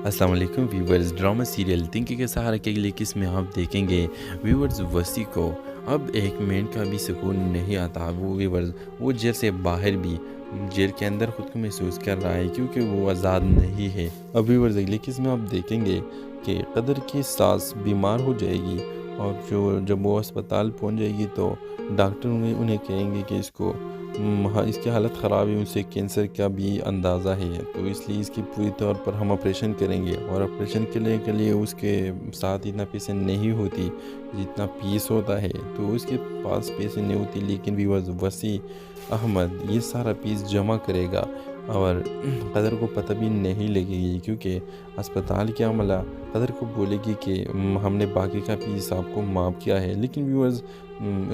अस्सलाम वालेकुम viewers. Drama serial तिनके के सहारे के लिए किस में आप देखेंगे व्यूवर्स वसी को अब एक मिनट का भी सुकून नहीं आता। वो व्यूवर्स वो जेल से बाहर भी जेल के अंदर खुद को महसूस कर रहा है क्योंकि वो आज़ाद नहीं है। अब व्यूवर्स अगले किस में आप देखेंगे कि कदर की सास बीमार हो जाएगी और जब वो अस्पताल पहुंच जाएगी तो डॉक्टर उन्हें कहेंगे कि इसकी हालत ख़राब है, उसे कैंसर का भी अंदाज़ा है, तो इसलिए इसकी पूरी तौर पर हम ऑपरेशन करेंगे। और ऑपरेशन के लिए उसके साथ इतना पैसे नहीं होती जितना फीस होता है, तो उसके पास पैसे नहीं होती। लेकिन भी वसी अहमद ये सारा फीस जमा करेगा और कदर को पता भी नहीं लगेगी क्योंकि अस्पताल की अमला कदर को बोलेगी कि हमने बाकी का फीस आपको माफ़ किया है। लेकिन व्यूअर्स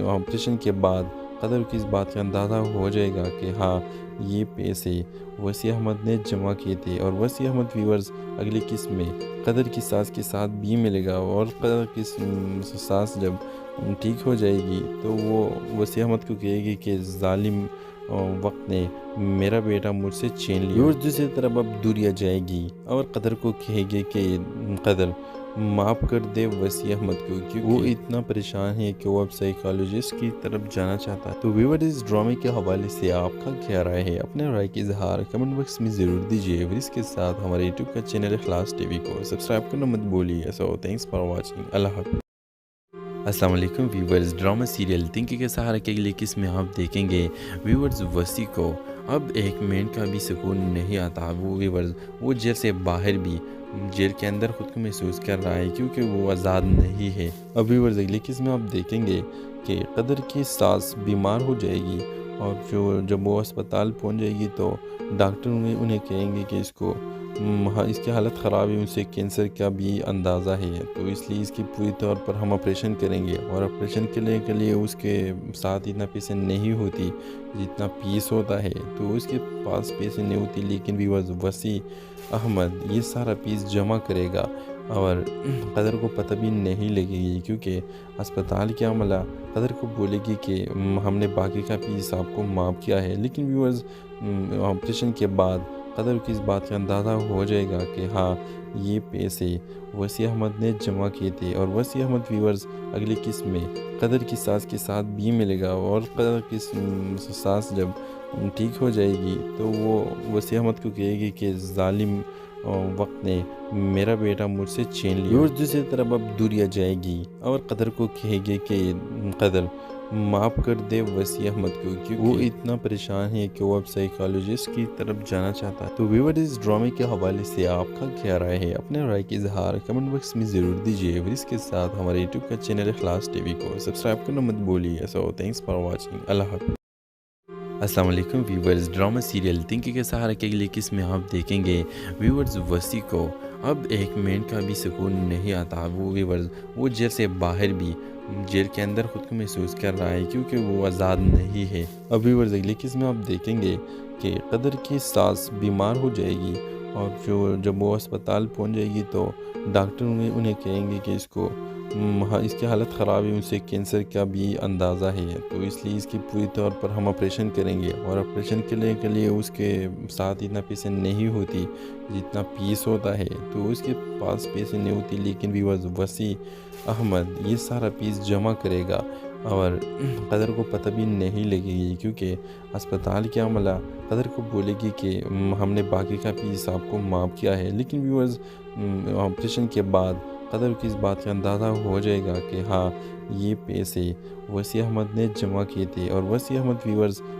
ऑपरेशन के बाद कदर की इस बात का अंदाज़ा हो जाएगा कि हाँ, ये पैसे वसी अहमद ने जमा किए थे। और वसी अहमद व्यूअर्स अगली किस्त में कदर की सास के साथ भी मिलेगा और कदर की सास जब ठीक हो जाएगी तो वो वसी अहमद को कहेगी कि जालिम वक्त ने मेरा बेटा मुझसे छीन लिया। और दूसरी तरफ अब दूरिया जाएगी और कदर को कहेगी कि कदर माफ़ कर दे वसी अहमद को, क्योंकि वो इतना परेशान है कि वो अब साइकोलॉजिस्ट की तरफ जाना चाहता है। तो व्यूअर इस ड्रामे के हवाले से आपका क्या राय है? अपने राय की इजहार कमेंट बॉक्स में ज़रूर दीजिए। और इसके साथ हमारे यूट्यूब का चैनल इखलास टीवी को सब्सक्राइब करना मत भूलिए। So thanks for watching. अल्लाह हाफ़िज़। अस्सलाम वालेकुम व्यूवर्स। ड्रामा सीरियल तिनके के सहारे के लिए किस में आप देखेंगे व्यूवर्स वसी को अब एक मिनट का भी सुकून नहीं आता। वो व्यूवर्स वो जेल से बाहर भी जेल के अंदर खुद को महसूस कर रहा है क्योंकि वो आज़ाद नहीं है। अब व्यूवर्स अगले किस में आप देखेंगे कि कदर की सास बीमार हो जाएगी और जब वो अस्पताल पहुंच जाएगी तो डॉक्टर उन्हें कहेंगे कि इसकी हालत ख़राब है, उसे कैंसर का भी अंदाज़ा है, तो इसलिए इसकी पूरी तौर पर हम ऑपरेशन करेंगे। और ऑपरेशन के लिए उसके साथ इतना पैसे नहीं होती जितना फीस होता है, तो उसके पास पैसे नहीं होती। लेकिन भी वसी अहमद ये सारा फीस जमा करेगा और कदर को पता भी नहीं लगेगी क्योंकि अस्पताल की अमला कदर को बोलेगी कि हमने बाकी का फीस आपको माफ़ किया है। लेकिन व्यूअर्स ऑपरेशन के बाद कदर की इस बात का अंदाज़ा हो जाएगा कि हाँ, ये पैसे वसी अहमद ने जमा किए थे। और वसी अहमद व्यूअर्स अगली किस्त में कदर की सास के साथ भी मिलेगा और कदर की सास जब ठीक हो जाएगी तो वो वसी अहमद को कहेगी कि जालिम वक्त ने मेरा बेटा मुझसे छीन लिया। और दूसरी तरफ अब दूरिया जाएगी और कदर को कहेगी कि कदर माफ़ कर दे वसी अहमद को, क्योंकि वो इतना परेशान है कि वो अब साइकोलॉजिस्ट की तरफ जाना चाहता है। तो व्यूअर इस ड्रामे के हवाले से आपका क्या राय है? अपने राय की इजहार कमेंट बॉक्स में ज़रूर दीजिए। और इसके साथ हमारे यूट्यूब का चैनल इखलास टीवी को सब्सक्राइब करना मत भूलिए। So thanks for watching. अल्लाह हाफ़िज़। अस्सलाम वालेकुम व्यूवर्स। ड्रामा सीरियल तिनके के सहारे के लिए किस में आप देखेंगे व्यूवर्स वसी को अब एक मिनट का भी सुकून नहीं आता। वो व्यूवर्स वो जेल से बाहर भी जेल के अंदर खुद को महसूस कर रहा है क्योंकि वो आज़ाद नहीं है। अब व्यूवर्स अगले किस में आप देखेंगे कि कदर की सास बीमार हो जाएगी और जब वो अस्पताल पहुंच जाएगी तो डॉक्टर उन्हें कहेंगे कि इसकी हालत ख़राब है, उसे कैंसर का भी अंदाज़ा है, तो इसलिए इसकी पूरी तौर पर हम ऑपरेशन करेंगे। और ऑपरेशन के लिए उसके साथ इतना पैसे नहीं होती जितना फीस होता है, तो उसके पास पैसे नहीं होती। लेकिन भी वसी अहमद ये सारा फीस जमा करेगा और कदर को पता भी नहीं लगेगी क्योंकि अस्पताल की अमला कदर को बोलेगी कि हमने बाकी का फीस आपको माफ़ किया है। लेकिन व्यूअर्स ऑपरेशन के बाद कदर की इस बात का अंदाज़ा हो जाएगा कि हाँ, ये पैसे वसी अहमद ने जमा किए थे। और वसी अहमद व्यूअर्स